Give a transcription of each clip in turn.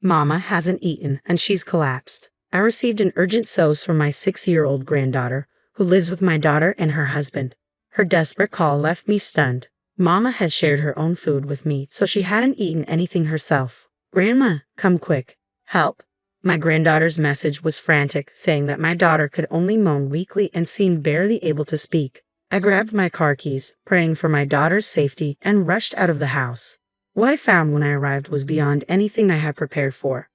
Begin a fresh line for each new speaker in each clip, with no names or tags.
Mama hasn't eaten and she's collapsed. I received an urgent SOS from my 6-year-old granddaughter, who lives with my daughter and her husband. Her desperate call left me stunned. Mama had shared her own food with me, so she hadn't eaten anything herself. Grandma, come quick. Help. My granddaughter's message was frantic, saying that my daughter could only moan weakly and seemed barely able to speak. I grabbed my car keys, praying for my daughter's safety, and rushed out of the house. What I found when I arrived was beyond anything I had prepared for.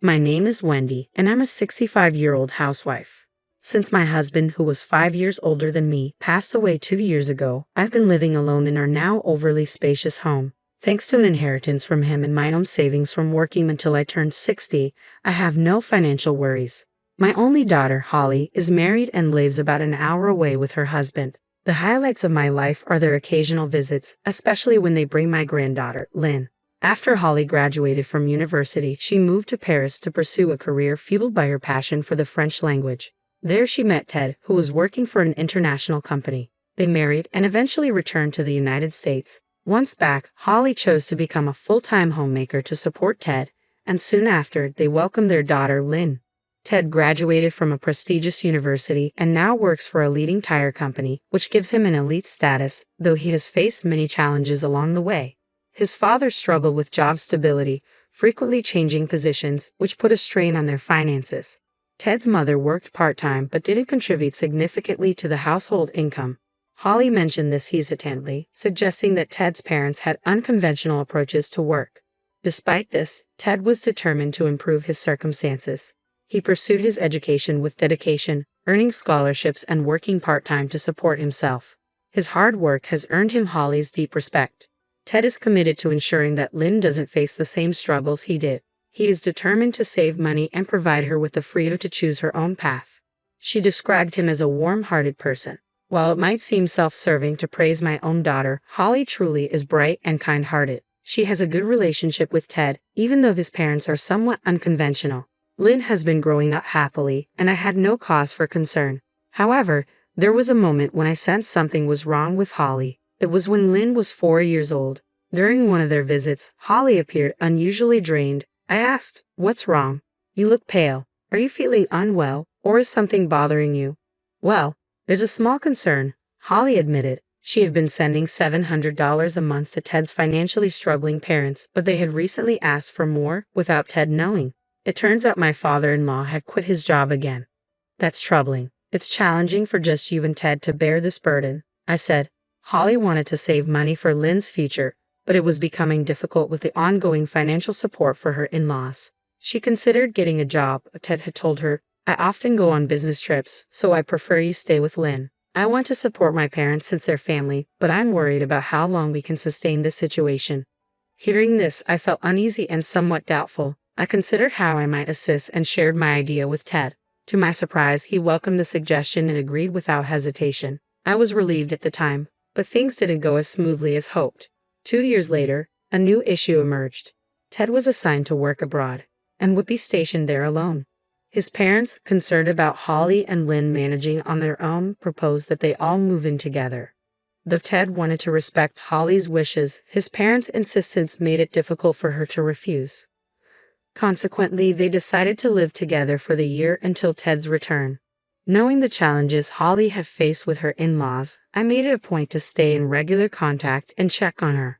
My name is Wendy, and I'm a 65-year-old housewife. Since my husband, who was 5 years older than me, passed away 2 years ago, I've been living alone in our now overly spacious home. Thanks to an inheritance from him and my own savings from working until I turned 60, I have no financial worries. My only daughter, Holly, is married and lives about an hour away with her husband. The highlights of my life are their occasional visits, especially when they bring my granddaughter, Lynn. After Holly graduated from university, she moved to Paris to pursue a career fueled by her passion for the French language. There she met Ted, who was working for an international company. They married and eventually returned to the United States. Once back, Holly chose to become a full-time homemaker to support Ted, and soon after, they welcomed their daughter, Lynn. Ted graduated from a prestigious university and now works for a leading tire company, which gives him an elite status, though he has faced many challenges along the way. His father struggled with job stability, frequently changing positions, which put a strain on their finances. Ted's mother worked part-time but didn't contribute significantly to the household income. Holly mentioned this hesitantly, suggesting that Ted's parents had unconventional approaches to work. Despite this, Ted was determined to improve his circumstances. He pursued his education with dedication, earning scholarships and working part-time to support himself. His hard work has earned him Holly's deep respect. Ted is committed to ensuring that Lynn doesn't face the same struggles he did. He is determined to save money and provide her with the freedom to choose her own path. She described him as a warm-hearted person. While it might seem self-serving to praise my own daughter, Holly truly is bright and kind-hearted. She has a good relationship with Ted, even though his parents are somewhat unconventional. Lynn has been growing up happily, and I had no cause for concern. However, there was a moment when I sensed something was wrong with Holly. It was when Lynn was 4 years old. During one of their visits, Holly appeared unusually drained. I asked, "What's wrong? You look pale. Are you feeling unwell, or is something bothering you?" "Well, there's a small concern," Holly admitted. She had been sending $700 a month to Ted's financially struggling parents, but they had recently asked for more without Ted knowing. It turns out my father-in-law had quit his job again. "That's troubling. It's challenging for just you and Ted to bear this burden," I said. Holly wanted to save money for Lynn's future, but it was becoming difficult with the ongoing financial support for her in-laws. She considered getting a job, but Ted had told her, "I often go on business trips, so I prefer you stay with Lynn. I want to support my parents since they're family, but I'm worried about how long we can sustain this situation." Hearing this, I felt uneasy and somewhat doubtful. I considered how I might assist and shared my idea with Ted. To my surprise, he welcomed the suggestion and agreed without hesitation. I was relieved at the time, but things didn't go as smoothly as hoped. 2 years later, a new issue emerged. Ted was assigned to work abroad, and would be stationed there alone. His parents, concerned about Holly and Lynn managing on their own, proposed that they all move in together. Though Ted wanted to respect Holly's wishes, his parents' insistence made it difficult for her to refuse. Consequently, they decided to live together for the year until Ted's return. Knowing the challenges Holly had faced with her in-laws, I made it a point to stay in regular contact and check on her.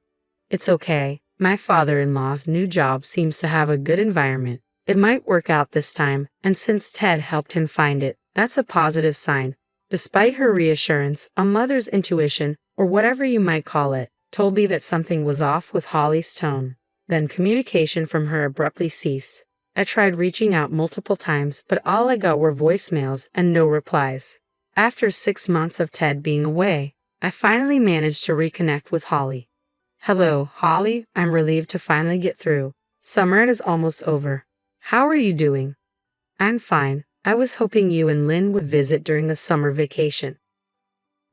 "It's okay. My father-in-law's new job seems to have a good environment. It might work out this time, and since Ted helped him find it, that's a positive sign." Despite her reassurance, a mother's intuition, or whatever you might call it, told me that something was off with Holly's tone. Then communication from her abruptly ceased. I tried reaching out multiple times, but all I got were voicemails and no replies. After 6 months of Ted being away, I finally managed to reconnect with Holly. "Hello, Holly. I'm relieved to finally get through. Summer is almost over. How are you doing?" "I'm fine. I was hoping you and Lynn would visit during the summer vacation."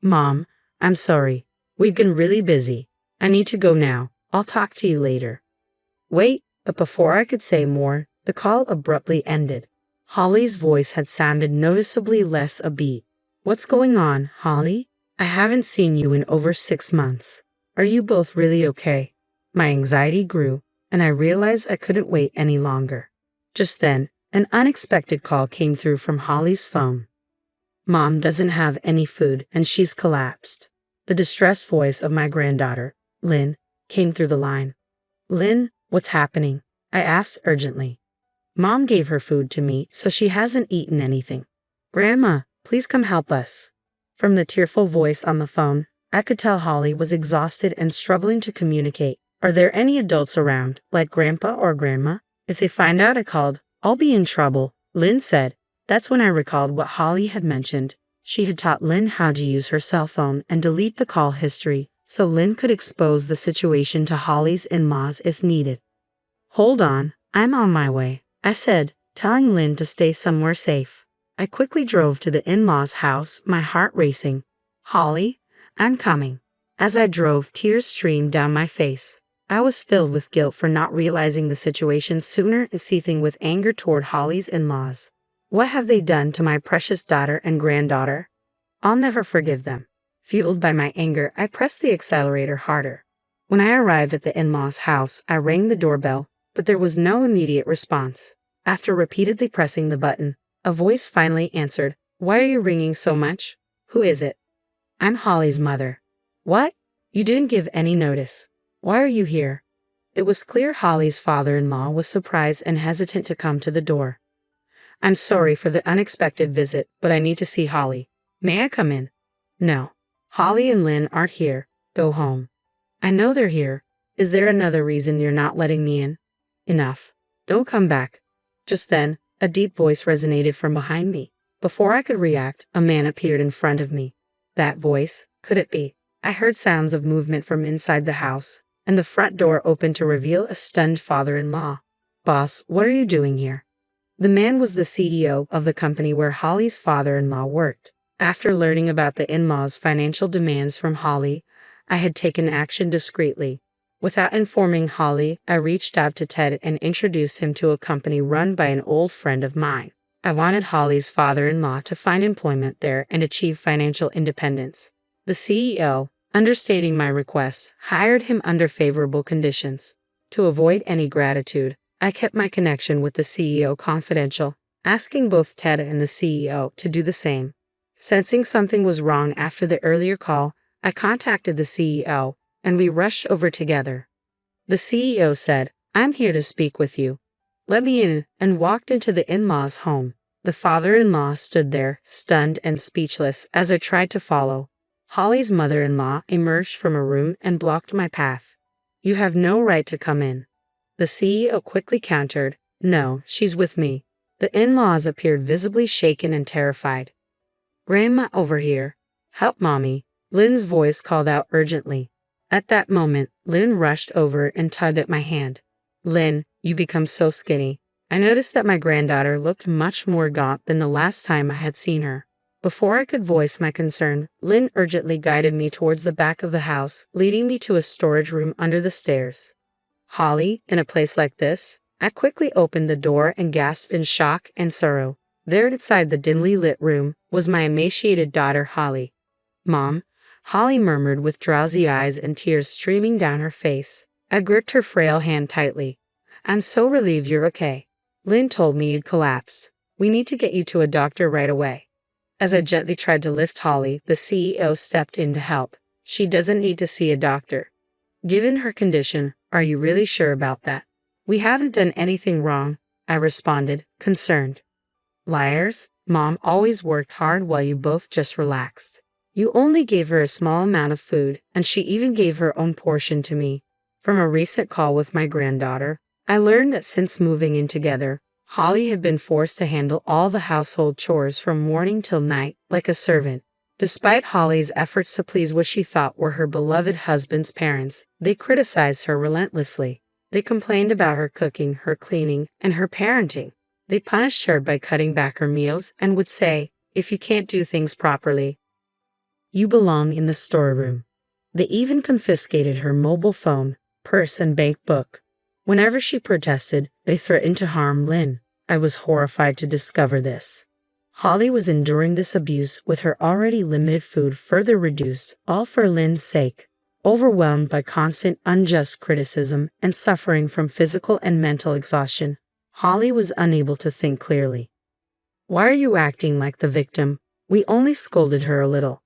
"Mom, I'm sorry. We've been really busy. I need to go now. I'll talk to you later." Wait, but before I could say more, the call abruptly ended. Holly's voice had sounded noticeably less upbeat. "What's going on, Holly? I haven't seen you in over 6 months. Are you both really okay?" My anxiety grew, and I realized I couldn't wait any longer. Just then, an unexpected call came through from Holly's phone. Mom doesn't have any food and she's collapsed. The distressed voice of my granddaughter, Lynn, came through the line. Lynn, what's happening? I asked urgently. Mom gave her food to me, so she hasn't eaten anything. Grandma, please come help us. From the tearful voice on the phone, I could tell Holly was exhausted and struggling to communicate. Are there any adults around, like Grandpa or Grandma? If they find out I called, I'll be in trouble, Lynn said. That's when I recalled what Holly had mentioned. She had taught Lynn how to use her cell phone and delete the call history, so Lynn could expose the situation to Holly's in-laws if needed. Hold on, I'm on my way, I said, telling Lynn to stay somewhere safe. I quickly drove to the in-laws' house, my heart racing. Holly, I'm coming. As I drove, tears streamed down my face. I was filled with guilt for not realizing the situation sooner and seething with anger toward Holly's in-laws. What have they done to my precious daughter and granddaughter? I'll never forgive them. Fueled by my anger, I pressed the accelerator harder. When I arrived at the in-laws' house, I rang the doorbell, but there was no immediate response. After repeatedly pressing the button, a voice finally answered. Why are you ringing so much? Who is it? I'm Holly's mother. What? You didn't give any notice. Why are you here? It was clear Holly's father-in-law was surprised and hesitant to come to the door. I'm sorry for the unexpected visit, but I need to see Holly. May I come in? No. Holly and Lynn aren't here. Go home. I know they're here. Is there another reason you're not letting me in? Enough. Don't come back. Just then, a deep voice resonated from behind me. Before I could react, a man appeared in front of me. That voice, could it be? I heard sounds of movement from inside the house, and the front door opened to reveal a stunned father-in-law. Boss, what are you doing here? The man was the CEO of the company where Holly's father-in-law worked. After learning about the in-laws' financial demands from Holly, I had taken action discreetly. Without informing Holly, I reached out to Ted and introduced him to a company run by an old friend of mine. I wanted Holly's father-in-law to find employment there and achieve financial independence. The CEO, understating my requests, hired him under favorable conditions. To avoid any gratitude, I kept my connection with the CEO confidential, asking both Ted and the CEO to do the same. Sensing something was wrong after the earlier call, I contacted the CEO, and we rushed over together. The CEO said, I'm here to speak with you. Let me in, and walked into the in-laws' home. The father-in-law stood there, stunned and speechless, as I tried to follow. Holly's mother-in-law emerged from a room and blocked my path. You have no right to come in. The CEO quickly countered, No, she's with me. The in-laws appeared visibly shaken and terrified. Grandma, over here. Help Mommy, Lynn's voice called out urgently. At that moment, Lynn rushed over and tugged at my hand. Lynn, you become so skinny. I noticed that my granddaughter looked much more gaunt than the last time I had seen her. Before I could voice my concern, Lynn urgently guided me towards the back of the house, leading me to a storage room under the stairs. Holly, in a place like this? I quickly opened the door and gasped in shock and sorrow. There inside the dimly lit room was my emaciated daughter Holly. Mom, Holly murmured with drowsy eyes and tears streaming down her face. I gripped her frail hand tightly. I'm so relieved you're okay. Lynn told me you'd collapsed. We need to get you to a doctor right away. As I gently tried to lift Holly, the CEO stepped in to help. She doesn't need to see a doctor. Given her condition, are you really sure about that? We haven't done anything wrong, I responded, concerned. Liars, Mom always worked hard while you both just relaxed. You only gave her a small amount of food, and she even gave her own portion to me. From a recent call with my granddaughter, I learned that since moving in together, Holly had been forced to handle all the household chores from morning till night, like a servant. Despite Holly's efforts to please what she thought were her beloved husband's parents, they criticized her relentlessly. They complained about her cooking, her cleaning, and her parenting. They punished her by cutting back her meals and would say, if you can't do things properly, you belong in the storeroom. They even confiscated her mobile phone, purse, and bank book. Whenever she protested, they threatened to harm Lynn. I was horrified to discover this. Holly was enduring this abuse with her already limited food further reduced, all for Lynn's sake. Overwhelmed by constant unjust criticism and suffering from physical and mental exhaustion, Holly was unable to think clearly. Why are you acting like the victim? We only scolded her a little.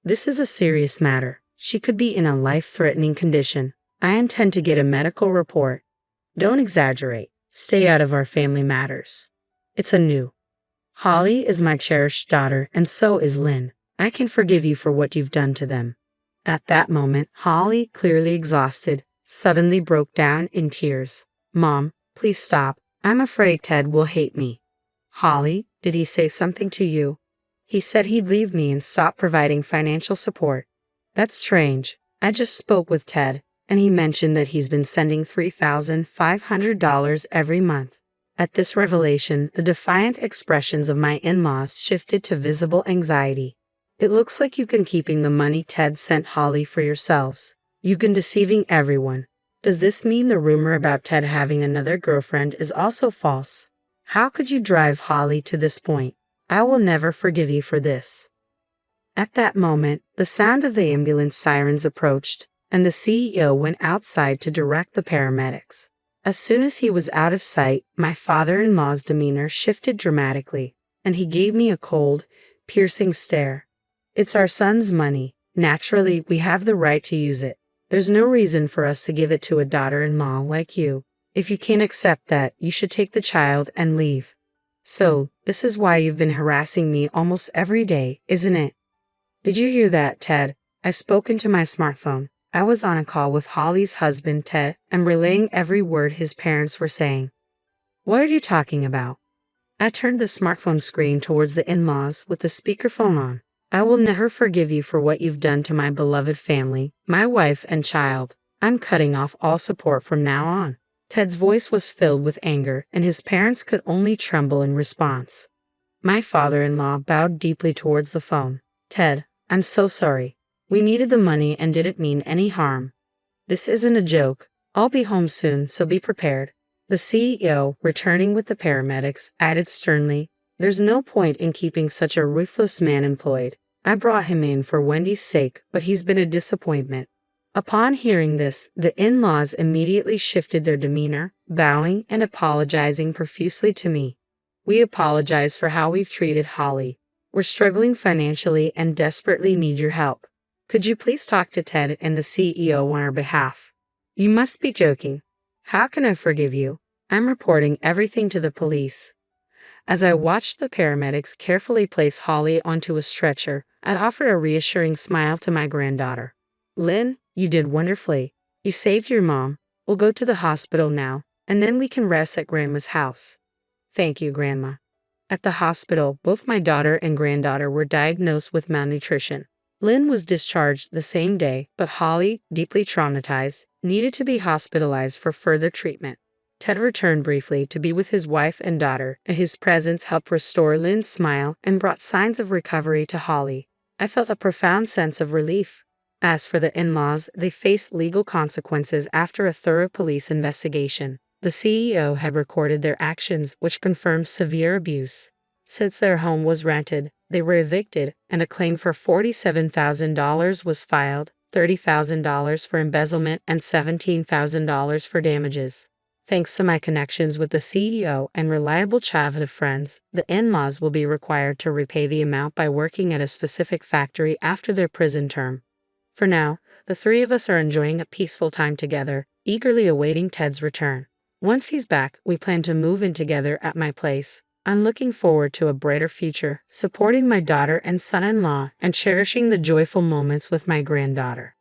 This is a serious matter. She could be in a life-threatening condition. I intend to get a medical report. Don't exaggerate. Stay out of our family matters. It's a new. Holly is my cherished daughter, and so is Lynn. I can forgive you for what you've done to them. At that moment, Holly, clearly exhausted, suddenly broke down in tears. Mom, please stop. I'm afraid Ted will hate me. Holly, did he say something to you? He said he'd leave me and stop providing financial support. That's strange. I just spoke with Ted, and he mentioned that he's been sending $3,500 every month. At this revelation, the defiant expressions of my in-laws shifted to visible anxiety. It looks like you've been keeping the money Ted sent Holly for yourselves. You've been deceiving everyone. Does this mean the rumor about Ted having another girlfriend is also false? How could you drive Holly to this point? I will never forgive you for this. At that moment, the sound of the ambulance sirens approached, and the CEO went outside to direct the paramedics. As soon as he was out of sight, my father-in-law's demeanor shifted dramatically, and he gave me a cold, piercing stare. It's our son's money. Naturally, we have the right to use it. There's no reason for us to give it to a daughter-in-law like you. If you can't accept that, you should take the child and leave. So, this is why you've been harassing me almost every day, isn't it? Did you hear that, Ted? I spoke into my smartphone. I was on a call with Holly's husband, Ted, and relaying every word his parents were saying. What are you talking about? I turned the smartphone screen towards the in-laws with the speakerphone on. I will never forgive you for what you've done to my beloved family, my wife and child. I'm cutting off all support from now on. Ted's voice was filled with anger, and his parents could only tremble in response. My father-in-law bowed deeply towards the phone. Ted, I'm so sorry. We needed the money and didn't mean any harm. This isn't a joke. I'll be home soon, so be prepared. The CEO, returning with the paramedics, added sternly, There's no point in keeping such a ruthless man employed. I brought him in for Wendy's sake, but he's been a disappointment. Upon hearing this, the in-laws immediately shifted their demeanor, bowing and apologizing profusely to me. We apologize for how we've treated Holly. We're struggling financially and desperately need your help. Could you please talk to Ted and the CEO on our behalf? You must be joking. How can I forgive you? I'm reporting everything to the police. As I watched the paramedics carefully place Holly onto a stretcher, I offered a reassuring smile to my granddaughter. Lynn, you did wonderfully. You saved your mom. We'll go to the hospital now, and then we can rest at Grandma's house. Thank you, Grandma. At the hospital, both my daughter and granddaughter were diagnosed with malnutrition. Lynn was discharged the same day, but Holly, deeply traumatized, needed to be hospitalized for further treatment. Ted returned briefly to be with his wife and daughter, and his presence helped restore Lynn's smile and brought signs of recovery to Holly. I felt a profound sense of relief. As for the in-laws, they faced legal consequences after a thorough police investigation. The CEO had recorded their actions, which confirmed severe abuse. Since their home was rented, they were evicted, and a claim for $47,000 was filed, $30,000 for embezzlement, and $17,000 for damages. Thanks to my connections with the CEO and reliable childhood friends, the in-laws will be required to repay the amount by working at a specific factory after their prison term. For now, the three of us are enjoying a peaceful time together, eagerly awaiting Ted's return. Once he's back, we plan to move in together at my place. I'm looking forward to a brighter future, supporting my daughter and son-in-law, and cherishing the joyful moments with my granddaughter.